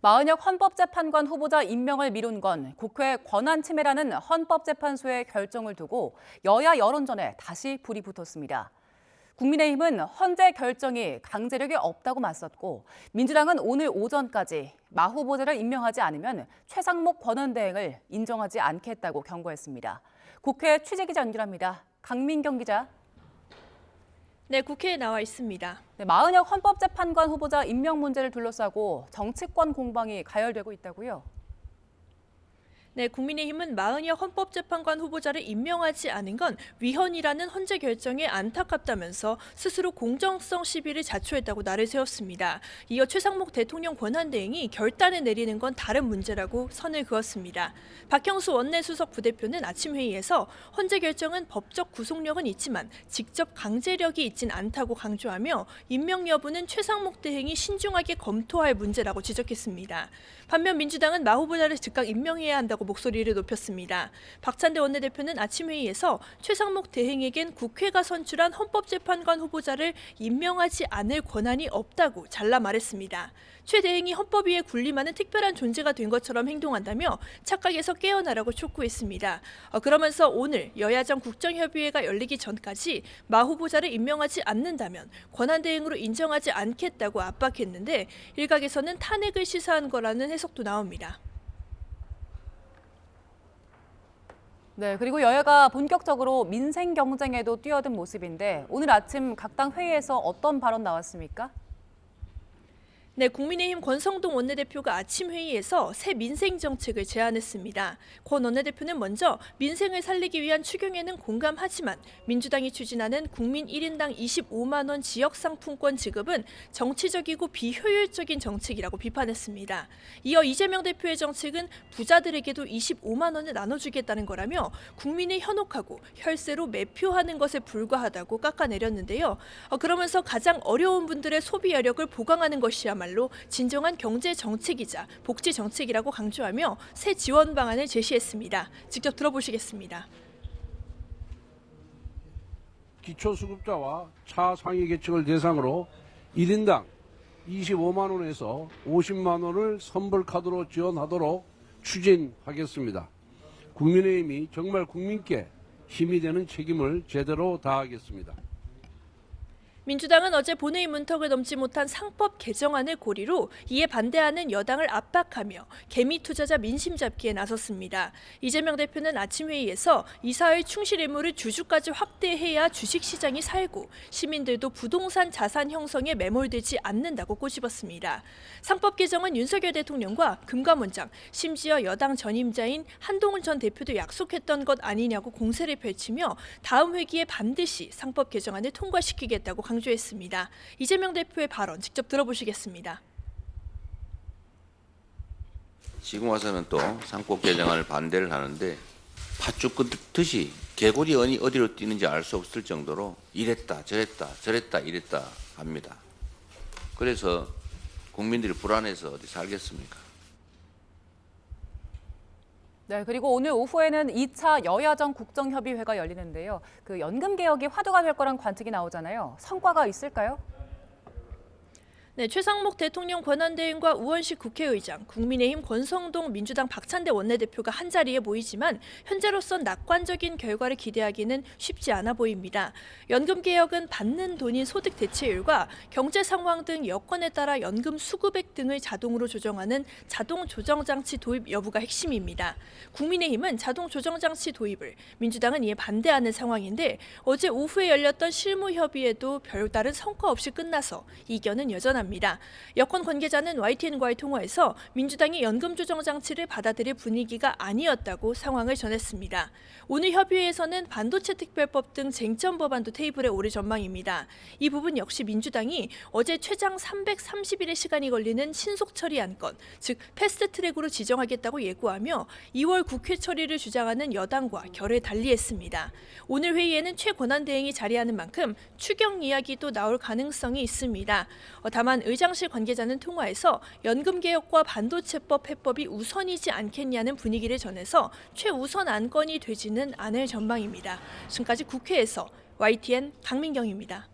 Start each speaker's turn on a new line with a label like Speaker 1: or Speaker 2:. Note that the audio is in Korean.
Speaker 1: 마은혁 헌법재판관 후보자 임명을 미룬 건 국회 권한 침해라는 헌법재판소의 결정을 두고 여야 여론전에 다시 불이 붙었습니다. 국민의힘은 헌재 결정이 강제력이 없다고 맞섰고 민주당은 오늘 오전까지 마 후보자를 임명하지 않으면 최상목 권한대행을 인정하지 않겠다고 경고했습니다. 국회 취재기자 연결합니다. 강민경 기자.
Speaker 2: 네, 국회에 나와 있습니다.
Speaker 1: 마은혁 헌법재판관 후보자 임명 문제를 둘러싸고 정치권 공방이 가열되고 있다고요?
Speaker 2: 네, 국민의힘은 마은혁 헌법재판관 후보자를 임명하지 않은 건 위헌이라는 헌재 결정에 안타깝다면서 스스로 공정성 시비를 자초했다고 날을 세웠습니다. 이어 최상목 대통령 권한대행이 결단을 내리는 건 다른 문제라고 선을 그었습니다. 박형수 원내수석 부대표는 아침 회의에서 헌재 결정은 법적 구속력은 있지만 직접 강제력이 있진 않다고 강조하며 임명 여부는 최상목 대행이 신중하게 검토할 문제라고 지적했습니다. 반면 민주당은 마 후보자를 즉각 임명해야 한다고 목소리를 높였습니다. 박찬대 원내대표는 아침 회의에서 최상목 대행에겐 국회가 선출한 헌법재판관 후보자를 임명하지 않을 권한이 없다고 잘라 말했습니다. 최 대행이 헌법 위에 군림하는 특별한 존재가 된 것처럼 행동한다며 착각에서 깨어나라고 촉구했습니다. 그러면서 오늘 여야정 국정협의회가 열리기 전까지 마 후보자를 임명하지 않는다면 권한대행으로 인정하지 않겠다고 압박했는데 일각에서는 탄핵을 시사한 거라는 해석도 나옵니다.
Speaker 1: 네, 그리고 여야가 본격적으로 민생 경쟁에도 뛰어든 모습인데 오늘 아침 각 당 회의에서 어떤 발언 나왔습니까?
Speaker 2: 네, 국민의힘 권성동 원내대표가 아침 회의에서 새 민생 정책을 제안했습니다. 권 원내대표는 먼저 민생을 살리기 위한 추경에는 공감하지만 민주당이 추진하는 국민 1인당 25만 원 지역상품권 지급은 정치적이고 비효율적인 정책이라고 비판했습니다. 이어 이재명 대표의 정책은 부자들에게도 25만 원을 나눠주겠다는 거라며 국민을 현혹하고 혈세로 매표하는 것에 불과하다고 깎아내렸는데요. 그러면서 가장 어려운 분들의 소비 여력을 보강하는 것이야말로 진정한 경제 정책이자 복지 정책이라고 강조하며 새 지원 방안을 제시했습니다. 직접 들어보시겠습니다.
Speaker 3: 기초수급자와 차상위 계층을 대상으로 1인당 25만 원에서 50만 원을 선불카드로 지원하도록 추진하겠습니다. 국민의힘이 정말 국민께 힘이 되는 책임을 제대로 다하겠습니다.
Speaker 2: 민주당은 어제 본회의 문턱을 넘지 못한 상법 개정안을 고리로 이에 반대하는 여당을 압박하며 개미 투자자 민심 잡기에 나섰습니다. 이재명 대표는 아침 회의에서 이사회 충실 의무를 주주까지 확대해야 주식시장이 살고 시민들도 부동산 자산 형성에 매몰되지 않는다고 꼬집었습니다. 상법 개정은 윤석열 대통령과 금감원장, 심지어 여당 전임자인 한동훈 전 대표도 약속했던 것 아니냐고 공세를 펼치며 다음 회기에 반드시 상법 개정안을 통과시키겠다고 강조했습니다. 이재명 대표의 발언 직접 들어보시겠습니다.
Speaker 4: 지금 와서는 또 상법 개정안을 반대를 하는데 팥죽 끄듯이 개구리 어디로 뛰는지 알 수 없을 정도로 이랬다 저랬다 이랬다 합니다. 그래서 국민들이 불안해서 어디 살겠습니까?
Speaker 1: 네, 그리고 오늘 오후에는 2차 여야정 국정협의회가 열리는데요. 그 연금 개혁이 화두가 될 거란 관측이 나오잖아요. 성과가 있을까요?
Speaker 2: 네, 최상목 대통령 권한대행과 우원식 국회의장, 국민의힘 권성동 민주당 박찬대 원내대표가 한자리에 모이지만 현재로선 낙관적인 결과를 기대하기는 쉽지 않아 보입니다. 연금개혁은 받는 돈인 소득 대체율과 경제 상황 등 여건에 따라 연금 수급액 등을 자동으로 조정하는 자동 조정장치 도입 여부가 핵심입니다. 국민의힘은 자동 조정장치 도입을, 민주당은 이에 반대하는 상황인데 어제 오후에 열렸던 실무협의에도 별다른 성과 없이 끝나서 이견은 여전합니다. 여권 관계자는 YTN과의 통화에서 민주당이 연금 조정 장치를 받아들일 분위기가 아니었다고 상황을 전했습니다. 오늘 협의회에서는 반도체 특별법 등 쟁점 법안도 테이블에 오를 전망입니다. 이 부분 역시 민주당이 어제 최장 330일의 시간이 걸리는 신속 처리 안건, 즉 패스트트랙으로 지정하겠다고 예고하며 2월 국회 처리를 주장하는 여당과 결을 달리했습니다. 오늘 회의에는 최 권한대행이 자리하는 만큼 추경 이야기도 나올 가능성이 있습니다. 다만 의장실 관계자는 통화에서 연금개혁과 반도체법 해법이 우선이지 않겠냐는 분위기를 전해서 최우선 안건이 되지는 않을 전망입니다. 지금까지 국회에서 YTN 강민경입니다.